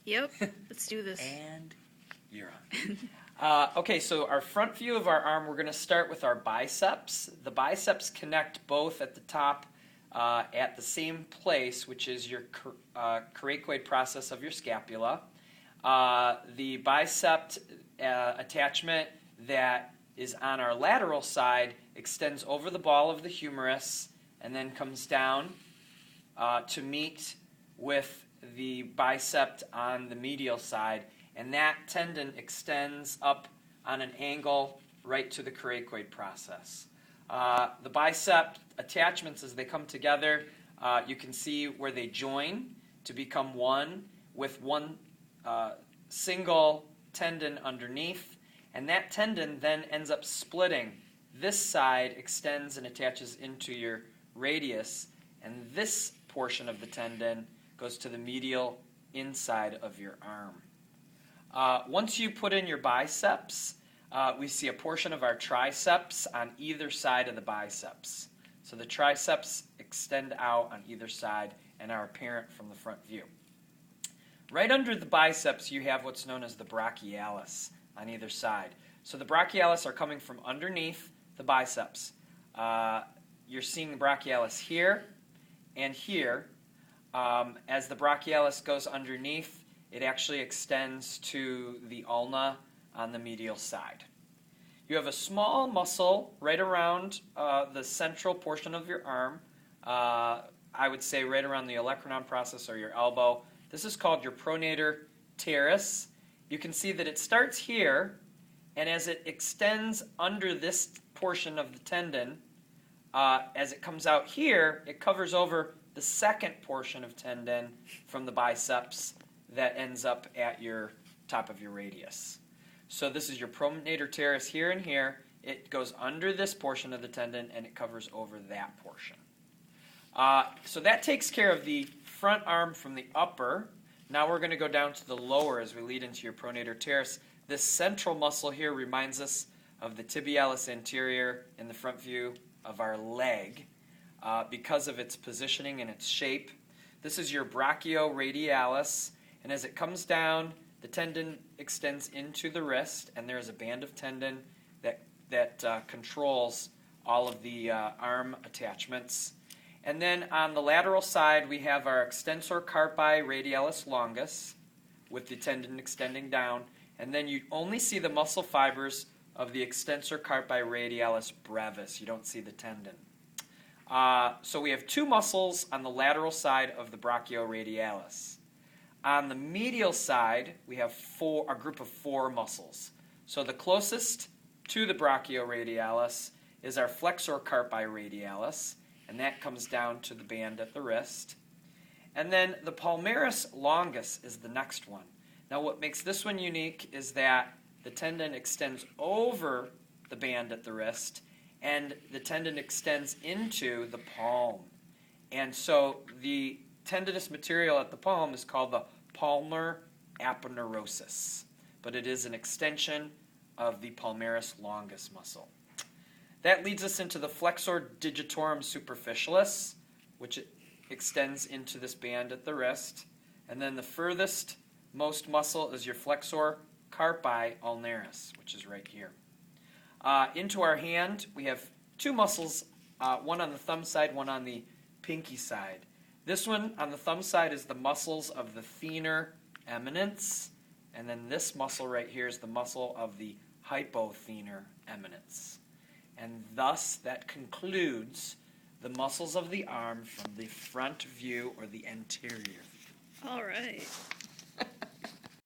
Yep, let's do this. And you're on. Okay, so our front view of our arm, we're going to start with our biceps. The biceps connect both at the top at the same place, which is your coracoid process of your scapula. The bicep attachment that is on our lateral side extends over the ball of the humerus and then comes down to meet with the bicep on the medial side, and that tendon extends up on an angle right to the coracoid process. The bicep attachments, as they come together, you can see where they join to become one with one single tendon underneath, and that tendon then ends up splitting. This side extends and attaches into your radius, and this portion of the tendon goes to the medial inside of your arm. Once you put in your biceps, we see a portion of our triceps on either side of the biceps. So the triceps extend out on either side and are apparent from the front view. Right under the biceps, you have what's known as the brachialis on either side. So the brachialis are coming from underneath the biceps. You're seeing the brachialis here and here. As the brachialis goes underneath, it actually extends to the ulna on the medial side. You have a small muscle right around the central portion of your arm. I would say right around the olecranon process or your elbow. This is called your pronator teres. You can see that it starts here, and as it extends under this portion of the tendon, as it comes out here, it covers over the second portion of tendon from the biceps that ends up at your top of your radius. So this is your pronator teres here and here. It goes under this portion of the tendon and it covers over that portion. So that takes care of the front arm from the upper. Now we're going to go down to the lower as we lead into your pronator teres. This central muscle here reminds us of the tibialis anterior in the front view of our leg because of its positioning and its shape. This is your brachioradialis, and as it comes down, the tendon extends into the wrist, and there is a band of tendon that controls all of the arm attachments. And then on the lateral side, we have our extensor carpi radialis longus with the tendon extending down, and then you only see the muscle fibers of the extensor carpi radialis brevis. You don't see the tendon. So we have two muscles on the lateral side of the brachioradialis. On the medial side, we have a group of four muscles. So the closest to the brachioradialis is our flexor carpi radialis, and that comes down to the band at the wrist. And then the palmaris longus is the next one. Now what makes this one unique is that the tendon extends over the band at the wrist, and the tendon extends into the palm. And so the tendinous material at the palm is called the palmar aponeurosis, but it is an extension of the palmaris longus muscle. That leads us into the flexor digitorum superficialis, which extends into this band at the wrist. And then the furthest most muscle is your flexor carpi ulnaris, which is right here. Into our hand, we have two muscles, one on the thumb side, one on the pinky side. This one on the thumb side is the muscles of the thenar eminence, and then this muscle right here is the muscle of the hypothenar eminence. And thus, that concludes the muscles of the arm from the front view or the anterior view. All right.